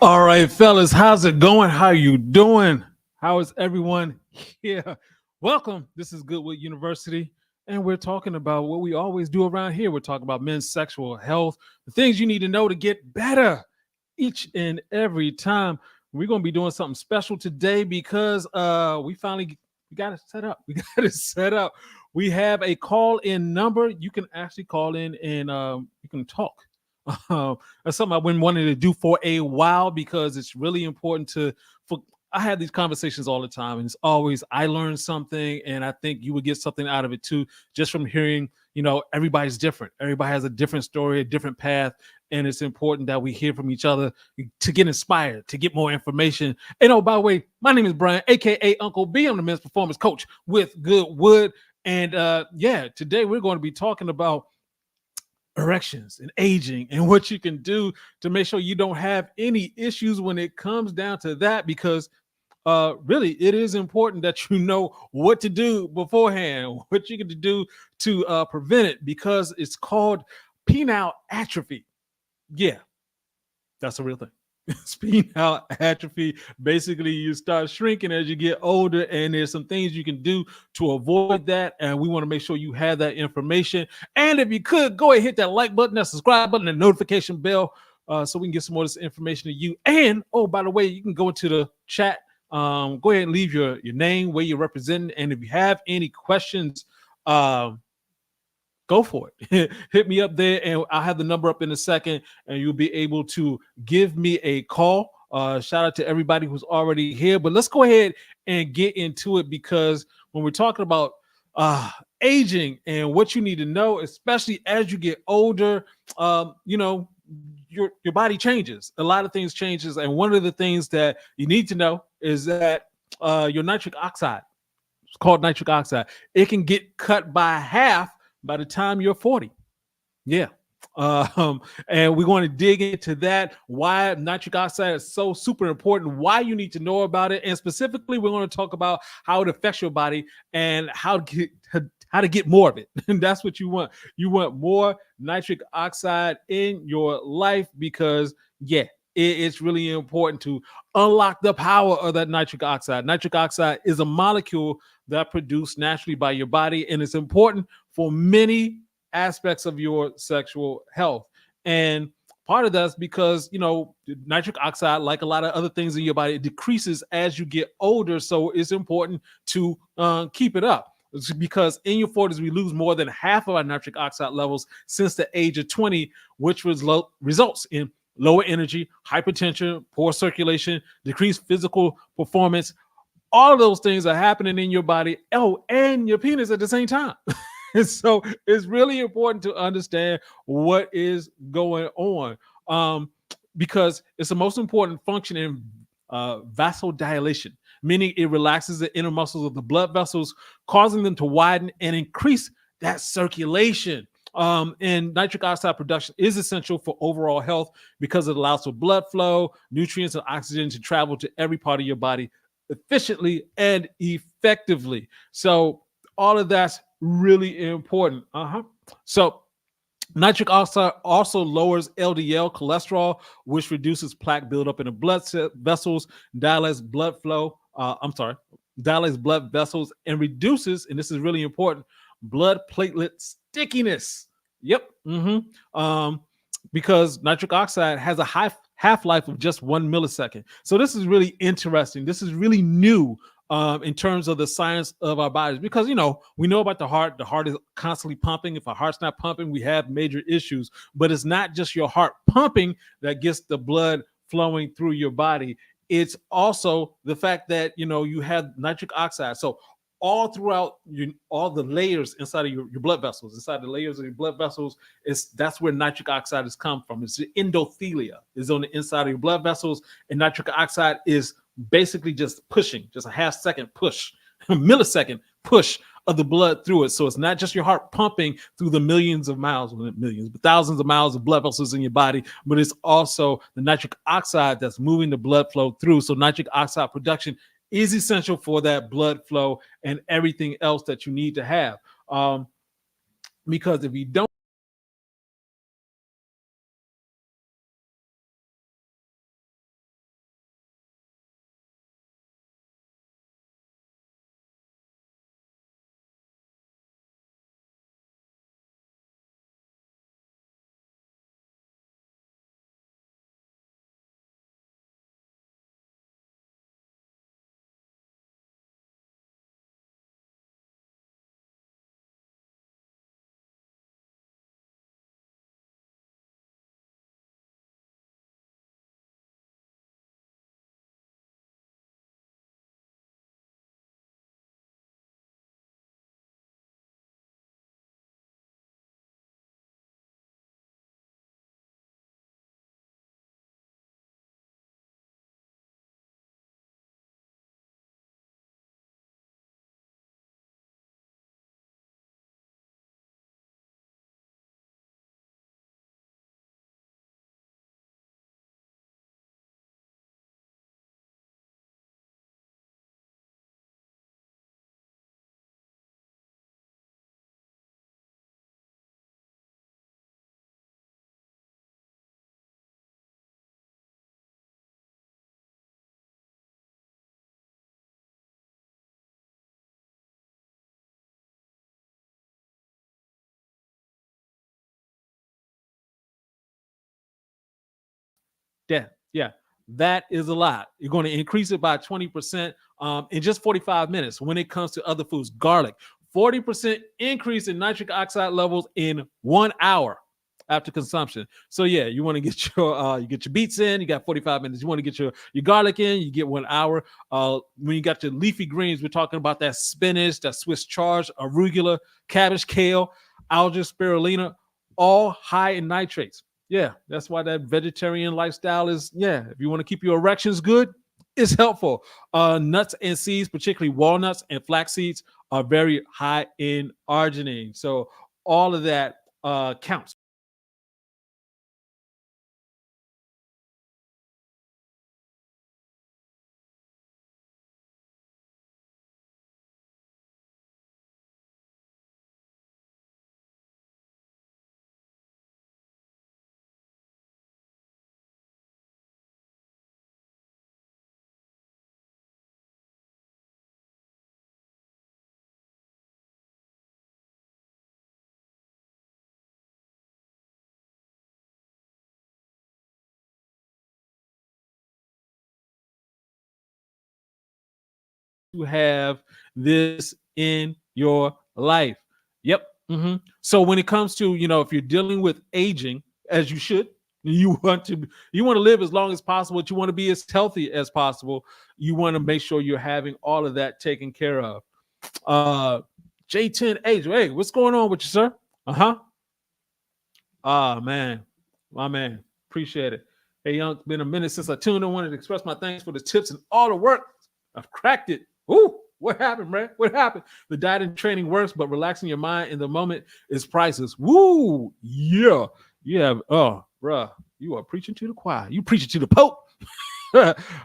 All right, fellas, how's it going? How you doing? How is everyone here? Welcome. This is Goodwood University, and we're talking about what we always do around here. We're talking about men's sexual health, the things you need to know to get better each and every time. We're going to be doing something special today because we got it set up. We got it set up. We have a call-in number. You can actually call in and you can talk. That's something I've been wanting to do for a while because it's really important to. For I have these conversations all the time, and it's always I learn something, and I think you would get something out of it too, just from hearing. Everybody's different. Everybody has a different story, a different path, and it's important that we hear from each other to get inspired, to get more information. And oh, by the way, my name is Brian, aka Uncle B. I'm the men's performance coach with Goodwood, and yeah, today we're going to be talking about erections and aging and what you can do to make sure you don't have any issues when it comes down to that, because really it is important that you know what to do beforehand, what you can do to prevent it, because it's called penile atrophy. Yeah, that's a real thing. Penile atrophy. Basically, you start shrinking as you get older, and there's some things you can do to avoid that. And we want to make sure you have that information. And if you could, go ahead and hit that like button, that subscribe button, and notification bell, so we can get some more of this information to you. And oh, by the way, you can go into the chat. Go ahead and leave your name, where you're representing, and if you have any questions, go for it. Hit me up there, and I'll have the number up in a second, and you'll be able to give me a call. Shout out to everybody who's already here, but let's go ahead and get into it, because when we're talking about aging and what you need to know, especially as you get older, your body changes. A lot of things changes, and one of the things that you need to know is that your nitric oxide, it's called nitric oxide, it can get cut by half by the time you're 40. Yeah. And we're going to dig into that, why nitric oxide is so super important, why you need to know about it, and specifically we're going to talk about how it affects your body and how to get more of it. And that's what you want. You want more nitric oxide in your life, because yeah, it's really important to unlock the power of that nitric oxide. Nitric oxide is a molecule that produced naturally by your body, and it's important for many aspects of your sexual health. And part of that's because, nitric oxide, like a lot of other things in your body, it decreases as you get older. So it's important to keep it up. It's because in your 40s, we lose more than half of our nitric oxide levels since the age of 20, which results in lower energy, hypertension, poor circulation, decreased physical performance. All of those things are happening in your body. Oh, and your penis at the same time. And so it's really important to understand what is going on, because it's the most important function in vasodilation, meaning it relaxes the inner muscles of the blood vessels, causing them to widen and increase that circulation. And nitric oxide production is essential for overall health because it allows for blood flow, nutrients, and oxygen to travel to every part of your body efficiently and effectively. So all of that's really important. So nitric oxide also lowers LDL cholesterol, which reduces plaque buildup in the blood vessels, dilates blood flow. Dilates blood vessels, and reduces, and this is really important, blood platelet stickiness. Yep. Because nitric oxide has a high half-life of just 1 millisecond. So this is really interesting. This is really new in terms of the science of our bodies, because we know about the heart. The heart is constantly pumping. If our heart's not pumping, we have major issues. But it's not just your heart pumping that gets the blood flowing through your body. It's also the fact that you have nitric oxide. So all throughout all the layers inside of your blood vessels, inside the layers of your blood vessels, that's where nitric oxide has come from. It's the endothelia is on the inside of your blood vessels, and nitric oxide is basically just pushing, just a half second push, a millisecond push of the blood through it. So it's not just your heart pumping through the millions, but thousands of miles of blood vessels in your body, but it's also the nitric oxide that's moving the blood flow through. So nitric oxide production is essential for that blood flow and everything else that you need to have. Because if you don't Yeah, that is a lot. You're going to increase it by 20% in just 45 minutes. When it comes to other foods, garlic, 40% increase in nitric oxide levels in 1 hour after consumption. So yeah, you want to get your beets in. You got 45 minutes. You want to get your garlic in. You get 1 hour. When you got your leafy greens, we're talking about that spinach, that Swiss chard, arugula, cabbage, kale, alga spirulina, all high in nitrates. Yeah, that's why that vegetarian lifestyle is, yeah, if you want to keep your erections good, it's helpful. Nuts and seeds, particularly walnuts and flax seeds, are very high in arginine. So all of that counts. To have this in your life. Yep. So when it comes to, if you're dealing with aging, as you should, you want to live as long as possible. You want to be as healthy as possible. You want to make sure you're having all of that taken care of. J10H, hey, what's going on with you, sir? Uh-huh. Ah, man. My man. Appreciate it. Hey, young, it's been a minute since I tuned in. Wanted to express my thanks for the tips and all the work. I've cracked it. Ooh, what happened, man? What happened? The diet and training works, but relaxing your mind in the moment is priceless. Woo, yeah. You have, oh, bruh, you are preaching to the choir. You preaching to the Pope.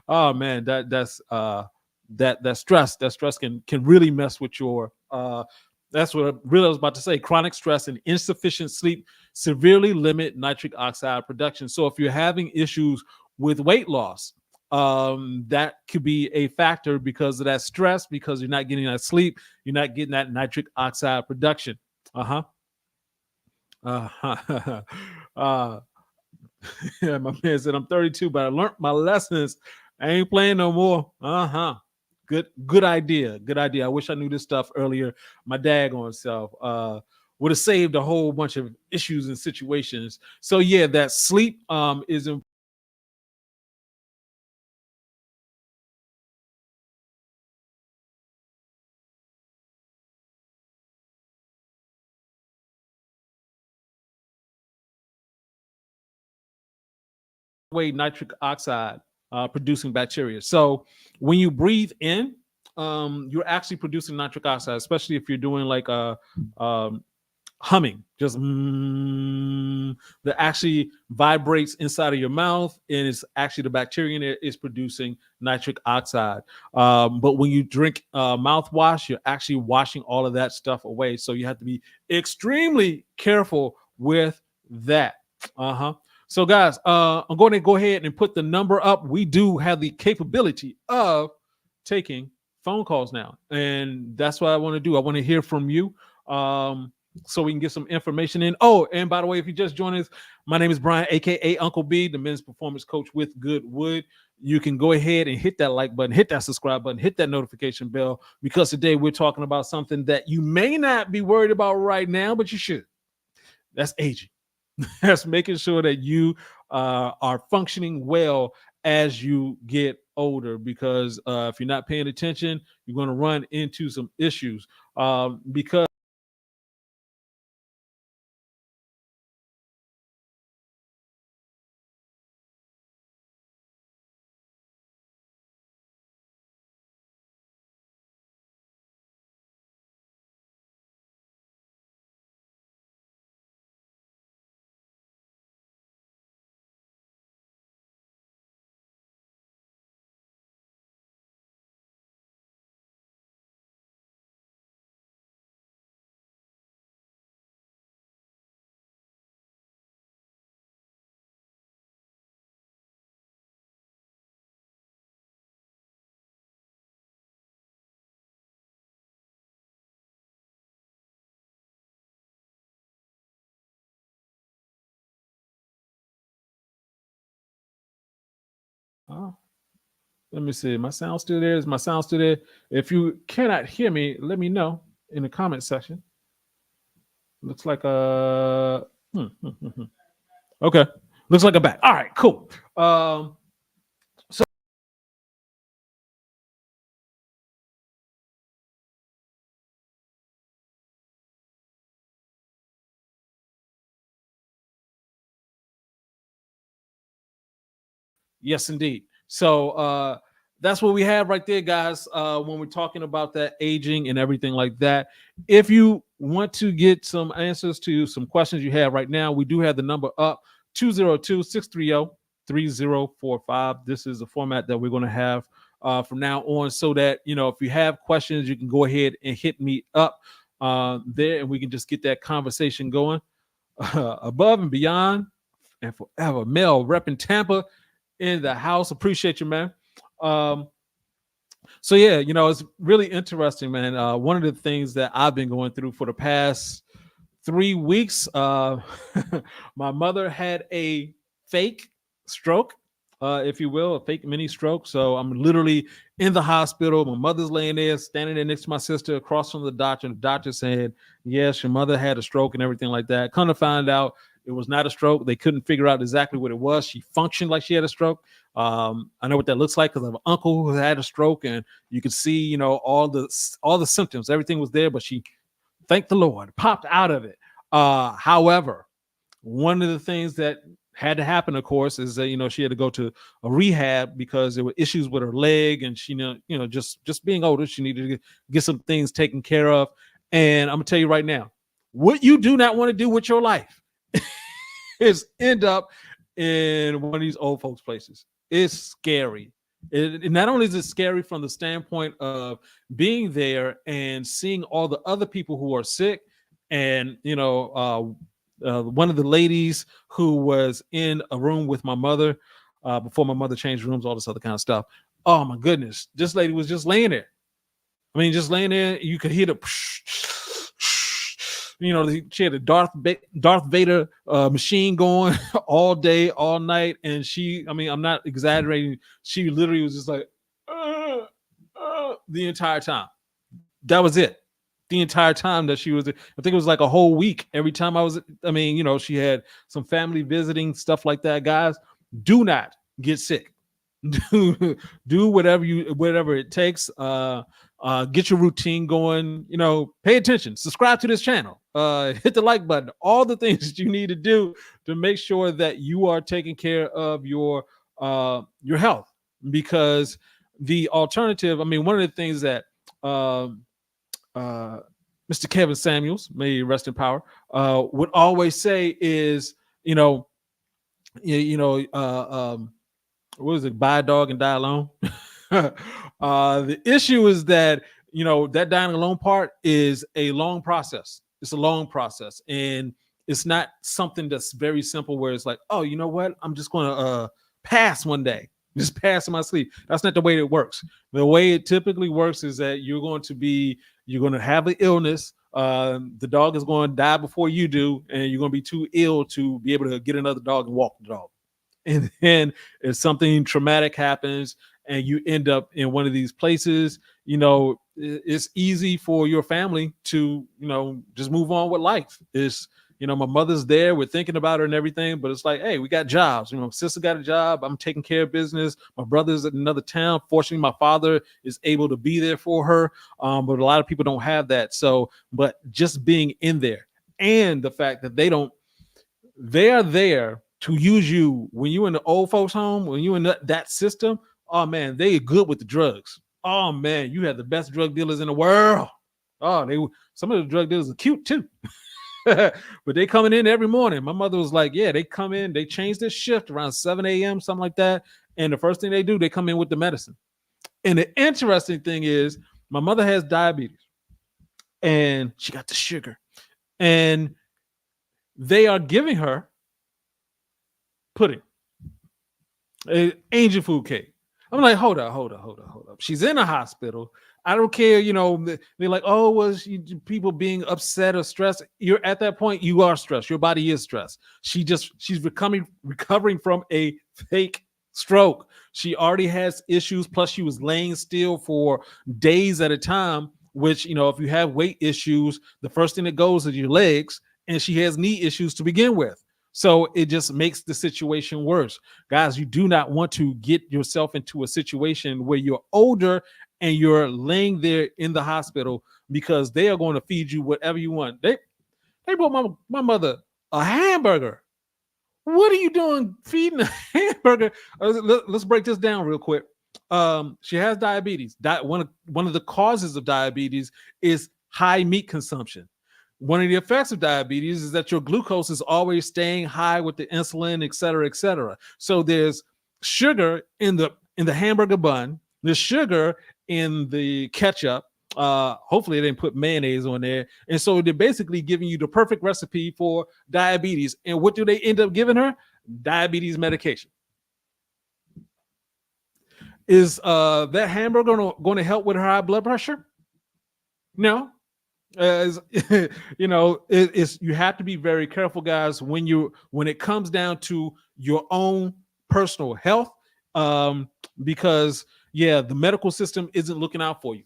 Oh man, that stress can really mess with your that's what I really was about to say. Chronic stress and insufficient sleep severely limit nitric oxide production. So if you're having issues with weight loss, that could be a factor because of that stress, because you're not getting that sleep, you're not getting that nitric oxide production. Uh-huh. Uh-huh. uh Yeah, my man said I'm 32, but I learned my lessons. I ain't playing no more. Uh-huh. Good idea. Good idea. I wish I knew this stuff earlier. My daggone self would have saved a whole bunch of issues and situations. So yeah, that sleep is a way nitric oxide producing bacteria. So when you breathe in, you're actually producing nitric oxide, especially if you're doing like a humming, just that actually vibrates inside of your mouth, and it's actually the bacteria in it is producing nitric oxide. But when you drink mouthwash, you're actually washing all of that stuff away. So you have to be extremely careful with that. Uh-huh. So guys, I'm going to go ahead and put the number up. We do have the capability of taking phone calls now, and that's what I want to do. I want to hear from you. So we can get some information in. Oh, and by the way, if you just joined us, my name is Brian, aka Uncle B, the men's performance coach with GoodWood. You can go ahead and hit that like button, hit that subscribe button, hit that notification bell, because today we're talking about something that you may not be worried about right now, but you should. That's aging. That's making sure that you are functioning well as you get older, because if you're not paying attention, you're going to run into some issues. Because Let me see. My sound still there? Is my sound still there? If you cannot hear me, let me know in the comment section. Looks like okay. Looks like I'm back. All right, cool. So yes, indeed. So that's what we have right there, guys. When we're talking about that aging and everything like that. If you want to get some answers to some questions you have right now, we do have the number up 202-630-3045. This is the format that we're going to have from now on, so that if you have questions, you can go ahead and hit me up there, and we can just get that conversation going. Above and beyond and forever. Mel repping Tampa in the house. Appreciate you, man. So yeah, it's really interesting, man. One of the things that I've been going through for the past 3 weeks, my mother had a fake stroke, if you will, a fake mini stroke. So I'm literally in the hospital. My mother's laying there, standing there next to my sister, across from the doctor, and the doctor saying, yes, your mother had a stroke and everything like that. Kind of find out it was not a stroke. They couldn't figure out exactly what it was. She functioned like she had a stroke. I know what that looks like because I have an uncle who had a stroke, and you could see, all the symptoms. Everything was there, but she, thank the Lord, popped out of it. However, one of the things that had to happen, of course, is that she had to go to a rehab because there were issues with her leg, and she just being older, she needed to get some things taken care of. And I'm gonna tell you right now, what you do not want to do with your life is end up in one of these old folks' places. It's scary. It not only is it scary from the standpoint of being there and seeing all the other people who are sick, and one of the ladies who was in a room with my mother before my mother changed rooms, all this other kind of stuff. Oh my goodness, this lady was just laying there. I mean, just laying there. You could hear the, she had a Darth Vader machine going all day, all night, and I'm not exaggerating. She literally was just like the entire time. That was it. The entire time that she was, I think it was like a whole week. Every time she had some family visiting, stuff like that. Guys, do not get sick. Do whatever it takes. Get your routine going. Pay attention. Subscribe to this channel. Hit the like button. All the things that you need to do to make sure that you are taking care of your health. Because the alternative, one of the things that Mr. Kevin Samuels, may he rest in power, would always say is, what is it? Buy a dog and die alone. The issue is that, that dying alone part is a long process. It's a long process, and it's not something that's very simple where it's like, oh, you know what? I'm just going to pass one day. Just pass in my sleep. That's not the way it works. The way it typically works is that you're going to have an illness. The dog is going to die before you do, and you're going to be too ill to be able to get another dog and walk the dog. And then if something traumatic happens and you end up in one of these places, it's easy for your family to, just move on with life. It's, my mother's there, we're thinking about her and everything, but it's like, hey, we got jobs. My sister got a job. I'm taking care of business. My brother's in another town. Fortunately, my father is able to be there for her. But a lot of people don't have that. So, but just being in there, and the fact that they are there to use you when you're in the old folks home, when you're in that system. Oh man, they are good with the drugs. Oh man, you have the best drug dealers in the world. Oh, some of the drug dealers are cute too. But they coming in every morning. My mother was like, yeah, they come in, they change their shift around 7 a.m., something like that. And the first thing they do, they come in with the medicine. And the interesting thing is, my mother has diabetes and she got the sugar. And they are giving her pudding, angel food cake. I'm like, hold up. She's in a hospital. I don't care, they're like, oh, was people being upset or stressed? You're at that point, you are stressed. Your body is stressed. She's recovering from a fake stroke. She already has issues. Plus, she was laying still for days at a time, which, if you have weight issues, the first thing that goes is your legs, and she has knee issues to begin with. So it just makes the situation worse. Guys, you do not want to get yourself into a situation where you're older and you're laying there in the hospital because they are going to feed you whatever you want. They bought my mother a hamburger. What are you doing feeding a hamburger? Let's break this down real quick. She has diabetes. One of the causes of diabetes is high meat consumption. One of the effects of diabetes is that your glucose is always staying high with the insulin, et cetera, et cetera. So there's sugar in the hamburger bun. There's sugar in the ketchup. Hopefully they didn't put mayonnaise on there. And so they're basically giving you the perfect recipe for diabetes. And what do they end up giving her? Diabetes medication. Is that hamburger going to help with her high blood pressure? No. You have to be very careful, guys, when it comes down to your own personal health, because the medical system isn't looking out for you.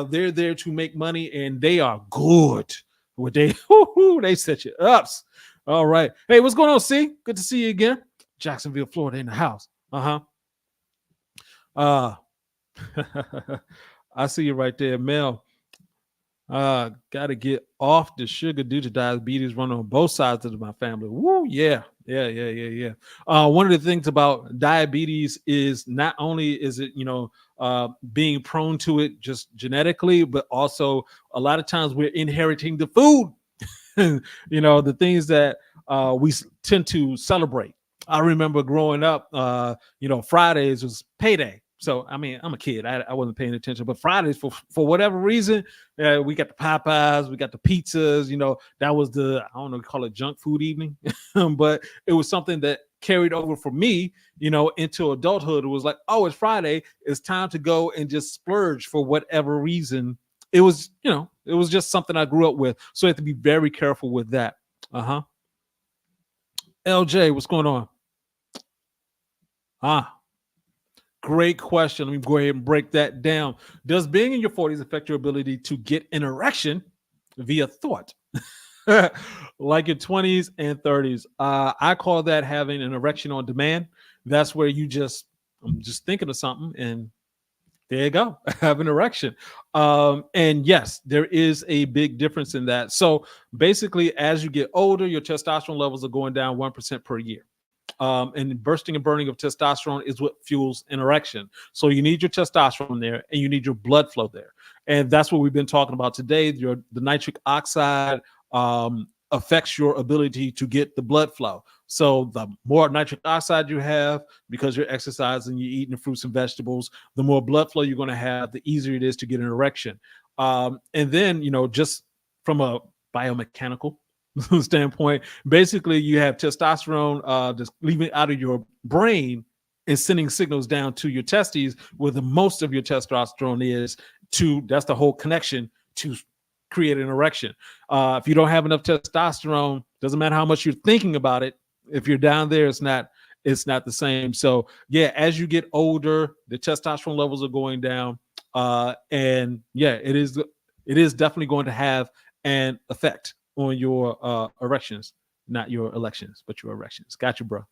They're there to make money, and they are good. What they set you up. All right. Hey, what's going on, C? Good to see you again. Jacksonville, Florida, in the house. I see you right there, Mel. Got to get off the sugar due to diabetes running on both sides of my family. Woo, yeah. One of the things about diabetes is not only is it, being prone to it just genetically, but also a lot of times we're inheriting the food, the things that we tend to celebrate. I remember growing up, Fridays was payday. So, I mean, I'm a kid. I wasn't paying attention. But Fridays, for whatever reason, we got the Popeyes, we got the pizzas. That was I don't know, call it junk food evening. But it was something that carried over for me, into adulthood. It was like, oh, it's Friday. It's time to go and just splurge for whatever reason. It was, it was just something I grew up with. So you have to be very careful with that. LJ, what's going on? Great question. Let me go ahead and break that down. Does being in your 40s affect your ability to get an erection via thought? Like your 20s and 30s. I call that having an erection on demand. That's where I'm just thinking of something and there you go. I have an erection. And yes, there is a big difference in that. So basically, as you get older, your testosterone levels are going down 1% per year. And bursting and burning of testosterone is what fuels an erection. So you need your testosterone there and you need your blood flow there. And that's what we've been talking about today. The nitric oxide affects your ability to get the blood flow. So the more nitric oxide you have, because you're exercising, you're eating the fruits and vegetables, the more blood flow you're going to have, the easier it is to get an erection. And then, just from a biomechanical standpoint, basically you have testosterone just leaving out of your brain and sending signals down to your testes, where the most of your testosterone is that's the whole connection to create an erection. If you don't have enough testosterone, doesn't matter how much you're thinking about it, if you're down there, it's not the same. So as you get older, the testosterone levels are going down, and it is definitely going to have an effect on your erections, not your elections, but your erections. Gotcha, bro.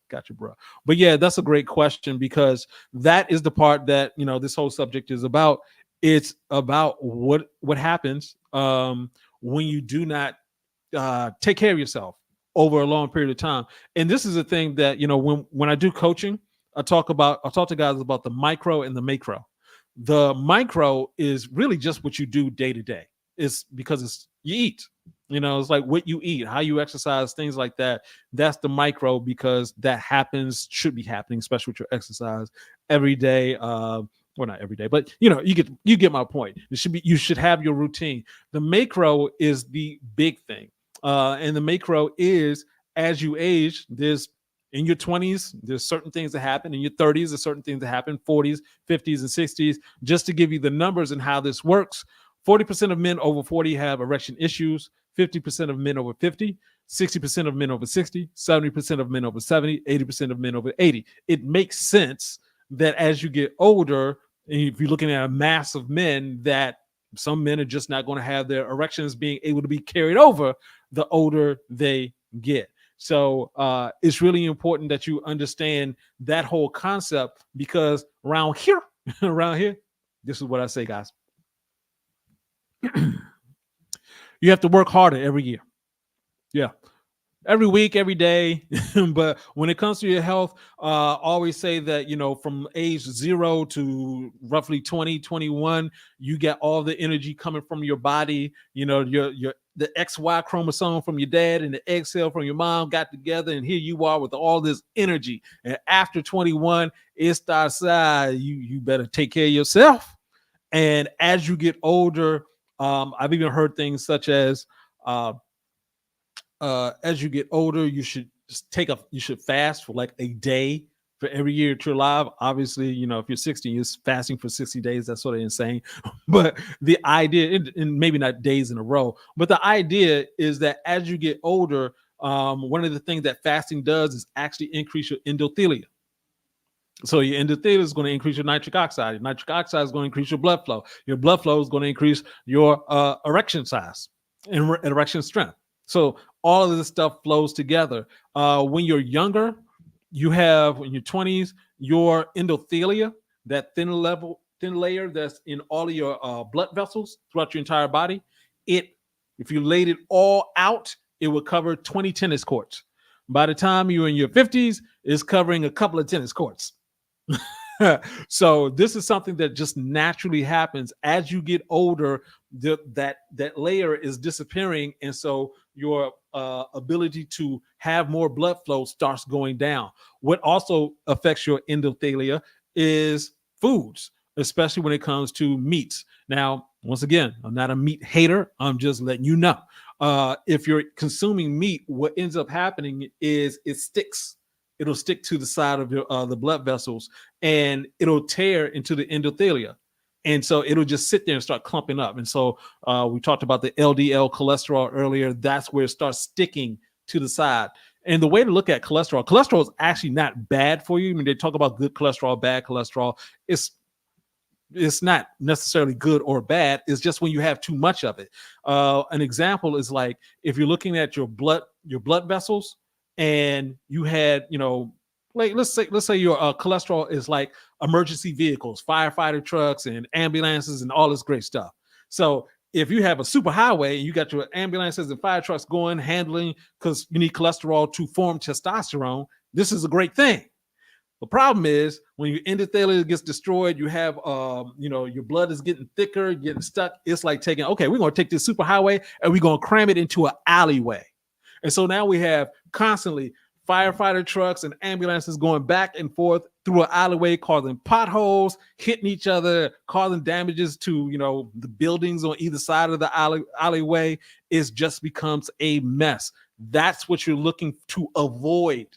But that's a great question, because that is the part that this whole subject is about. It's about what happens when you do not take care of yourself over a long period of time. And this is a thing that when I do coaching, I talk to guys about the micro and the macro. The micro is really just what you do day to day. It's because you eat. It's like what you eat, how you exercise, things like that. That's the micro, because that should be happening, especially with your exercise every day. Well, not every day, but you get my point. You should have your routine. The macro is the big thing. And the macro is, as you age, in your 20s, there's certain things that happen. In your 30s, there's certain things that happen, 40s, 50s, and 60s. Just to give you the numbers and how this works, 40% of men over 40 have erection issues. 50% of men over 50, 60% of men over 60, 70% of men over 70, 80% of men over 80. It makes sense that as you get older, if you're looking at a mass of men, that some men are just not going to have their erections being able to be carried over the older they get. So it's really important that you understand that whole concept, because around here, this is what I say, guys. You have to work harder every year. Yeah. Every week, every day. But when it comes to your health, always say that, from age 0 to roughly 20, 21, you get all the energy coming from your body. The XY chromosome from your dad and the egg cell from your mom got together, and here you are with all this energy. And after 21, it starts, you better take care of yourself. And as you get older, I've even heard things such as, as you get older, you should fast for like a day for every year that you're alive. Obviously, if you're 60, you're fasting for 60 days. That's sort of insane. But the idea, and maybe not days in a row, but the idea is that as you get older, one of the things that fasting does is actually increase your endothelia. So your endothelia is going to increase your nitric oxide. Your nitric oxide is going to increase your blood flow. Your blood flow is going to increase your erection size and erection strength. So all of this stuff flows together. When you're younger, you have, in your 20s, your endothelia, that thin layer that's in all of your blood vessels throughout your entire body. If you laid it all out, it would cover 20 tennis courts. By the time you're in your 50s, it's covering a couple of tennis courts. So this is something that just naturally happens as you get older. That layer is disappearing, and so your ability to have more blood flow starts going down. What also affects your endothelia is foods, especially when it comes to meats. Now, once again, I'm not a meat hater. I'm just letting you know. If you're consuming meat, what ends up happening is it sticks. It'll stick to the side of your, the blood vessels, and it'll tear into the endothelia. And so it'll just sit there and start clumping up. And so we talked about the LDL cholesterol earlier. That's where it starts sticking to the side. And the way to look at cholesterol is actually not bad for you. I mean, they talk about good cholesterol, bad cholesterol. It's not necessarily good or bad. It's just when you have too much of it. An example is like if you're looking at your blood vessels, and you had, like let's say your cholesterol is like emergency vehicles, firefighter trucks and ambulances and all this great stuff. So if you have a superhighway and you got your ambulances and fire trucks going, handling, because you need cholesterol to form testosterone, this is a great thing. The problem is when your endothelia gets destroyed, you have, your blood is getting thicker, getting stuck. It's like we're going to take this superhighway and we're going to cram it into an alleyway. And so now we have constantly firefighter trucks and ambulances going back and forth through an alleyway, causing potholes, hitting each other, causing damages to, the buildings on either side of the alleyway. It just becomes a mess. That's what you're looking to avoid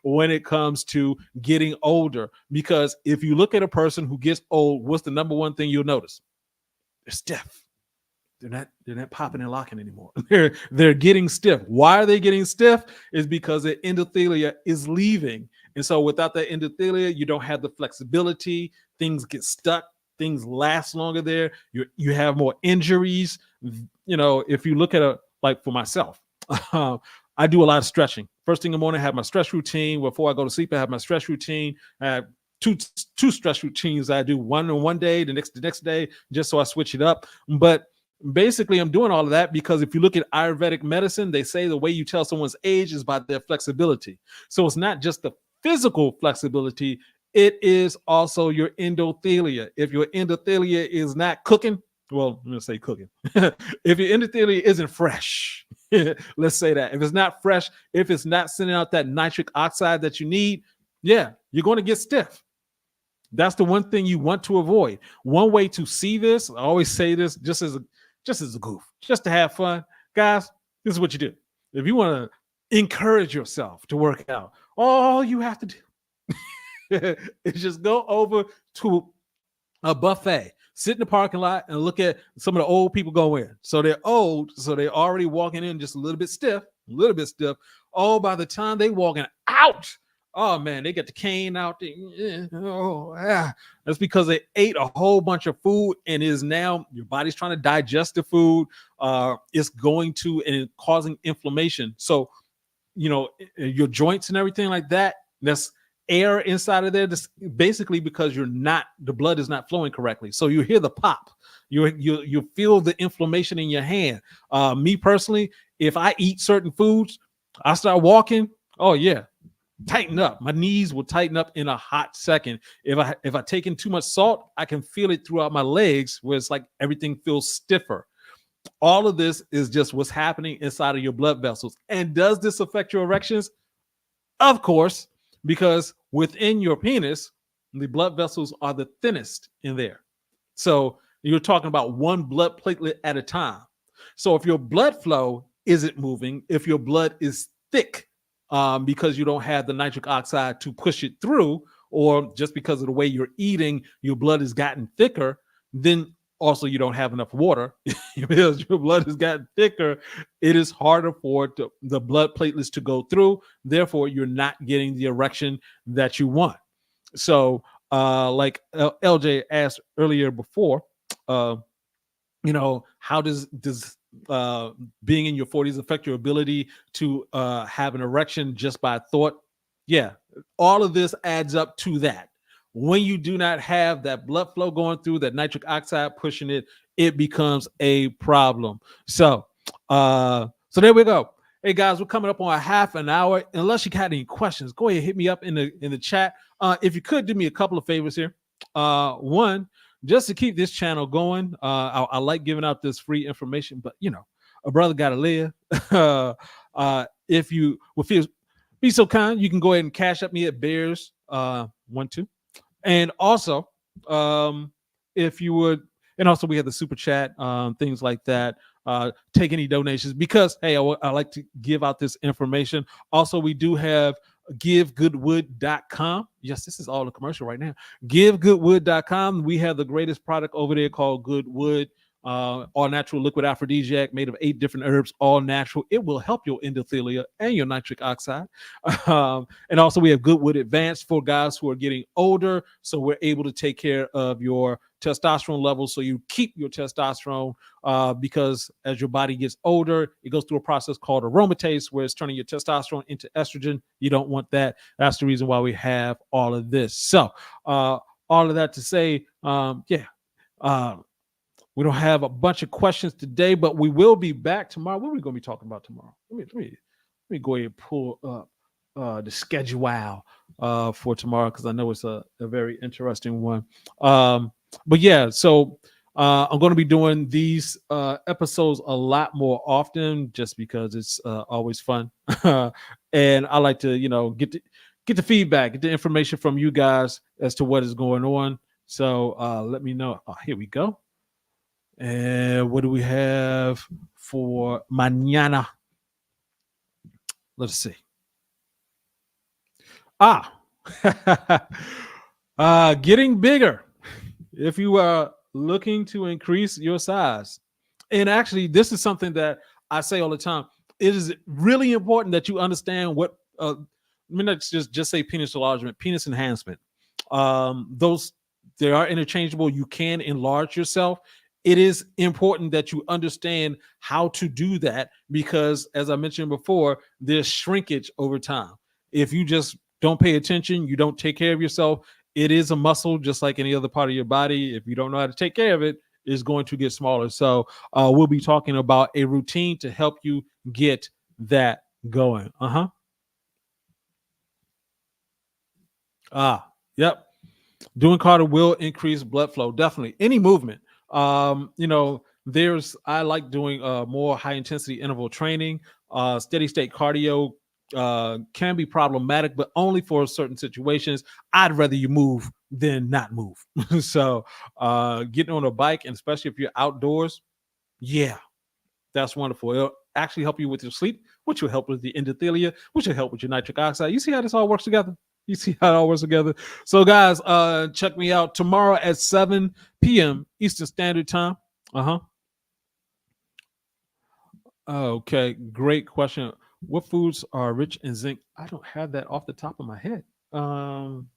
when it comes to getting older. Because if you look at a person who gets old, what's the number one thing you'll notice? They're stiff. They're not popping and locking anymore. They're getting stiff. Why are they getting stiff? Is because the endothelia is leaving. And so without that endothelia, you don't have the flexibility. Things get stuck. Things last longer there. You have more injuries. If you look at like for myself, I do a lot of stretching. First thing in the morning, I have my stretch routine. Before I go to sleep, I have my stretch routine. I have two stretch routines I do. One on one day, the next day, just so I switch it up. But basically, I'm doing all of that because if you look at Ayurvedic medicine, they say the way you tell someone's age is by their flexibility. So it's not just the physical flexibility, it is also your endothelia. If your endothelia is not cooking, well, I'm going to say cooking. If your endothelia isn't fresh, let's say that. If it's not fresh, if it's not sending out that nitric oxide that you need, you're going to get stiff. That's the one thing you want to avoid. One way to see this, I always say this just as a goof, just to have fun. Guys, this is what you do. If you want to encourage yourself to work out, all you have to do is just go over to a buffet. Sit in the parking lot and look at some of the old people go in. So they're old, so they're already walking in just a little bit stiff, a little bit stiff. Oh, by the time they walking out, oh man, they get the cane out there. That's because they ate a whole bunch of food and is now your body's trying to digest the food. It's going to and causing inflammation. So, your joints and everything like that, that's air inside of there. That's basically because the blood is not flowing correctly. So you hear the pop. You feel the inflammation in your hand. Me personally, if I eat certain foods, I start walking. Oh yeah, tighten up. My knees will tighten up in a hot second. If I take in too much salt, I can feel it throughout my legs, where it's like everything feels stiffer. All of this is just what's happening inside of your blood vessels. And does this affect your erections? Of course, because within your penis, the blood vessels are the thinnest in there. So you're talking about one blood platelet at a time. So if your blood flow isn't moving, if your blood is thick, because you don't have the nitric oxide to push it through, or just because of the way you're eating, your blood has gotten thicker, then also you don't have enough water. Because your blood has gotten thicker, it is harder for the blood platelets to go through. Therefore, you're not getting the erection that you want. So, like LJ asked earlier before, how does being in your 40s affect your ability to have an erection just by thought? Yeah, all of this adds up to that. When you do not have that blood flow going through, that nitric oxide pushing it, it becomes a problem. So there we go. Hey guys, we're coming up on a half an hour. Unless you got any questions, go ahead, hit me up in the chat. If you could do me a couple of favors here. One, just to keep this channel going, I like giving out this free information, but a brother gotta live. If you would be so kind, you can go ahead and cash up me at Bears 12. And also, if you would, and also we have the super chat, things like that. Take any donations because, hey, I like to give out this information. Also, we do have givegoodwood.com. Yes, this is all a commercial right now. Givegoodwood.com. We have the greatest product over there called GoodWood. All natural liquid aphrodisiac made of 8 different herbs, all natural. It will help your endothelia and your nitric oxide. And also we have GoodWood Advanced for guys who are getting older. So we're able to take care of your testosterone levels. So you keep your testosterone because as your body gets older, it goes through a process called aromatase where it's turning your testosterone into estrogen. You don't want that. That's the reason why we have all of this. So all of that to say, we don't have a bunch of questions today, but we will be back tomorrow. What are we going to be talking about tomorrow? Let me go ahead and pull up the schedule for tomorrow because I know it's a very interesting one. But yeah, so I'm going to be doing these episodes a lot more often just because it's always fun. And I like to, get the feedback, get the information from you guys as to what is going on. So let me know. Oh, here we go. And what do we have for mañana? Let's see. Getting bigger. If you are looking to increase your size. And actually, this is something that I say all the time. It is really important that you understand what, let's just say penis enlargement, penis enhancement. They are interchangeable. You can enlarge yourself. It is important that you understand how to do that because, as I mentioned before, there's shrinkage over time. If you just don't pay attention, you don't take care of yourself, it is a muscle just like any other part of your body. If you don't know how to take care of it, it's going to get smaller. So we'll be talking about a routine to help you get that going. Yep. Doing cardio will increase blood flow. Definitely. Any movement. I like doing more high intensity interval training. Steady state cardio can be problematic, but only for certain situations. I'd rather you move than not move. So getting on a bike, and especially if you're outdoors, yeah, that's wonderful. It'll actually help you with your sleep, which will help with the endothelia, which will help with your nitric oxide. You see how this all works together? You see how it all works together. So, guys, check me out tomorrow at 7 p.m. Eastern Standard Time. Okay, great question. What foods are rich in zinc? I don't have that off the top of my head. Um,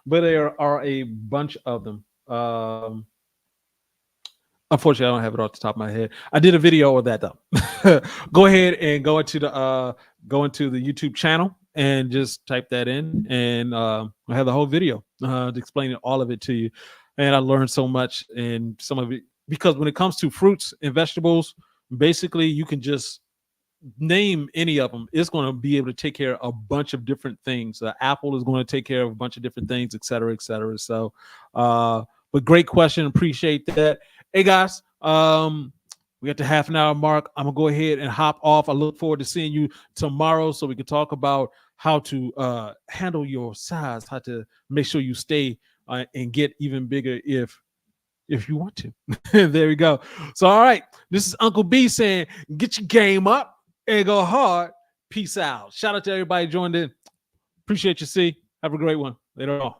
but there are a bunch of them. Unfortunately, I don't have it off the top of my head. I did a video of that though. Go ahead and go into the YouTube channel and just type that in, and I have the whole video explaining all of it to you. And I learned so much, and some of it, because when it comes to fruits and vegetables, basically you can just name any of them. It's going to be able to take care of a bunch of different things. The apple is going to take care of a bunch of different things, et cetera, et cetera. So, but great question. Appreciate that. Hey guys, we got the half an hour mark. I'm gonna go ahead and hop off. I look forward to seeing you tomorrow so we can talk about how to handle your size, how to make sure you stay and get even bigger if you want to. There we go. So, all right, this is Uncle B saying, get your game up and go hard. Peace out. Shout out to everybody who joined in. Appreciate you. See. Have a great one. Later on.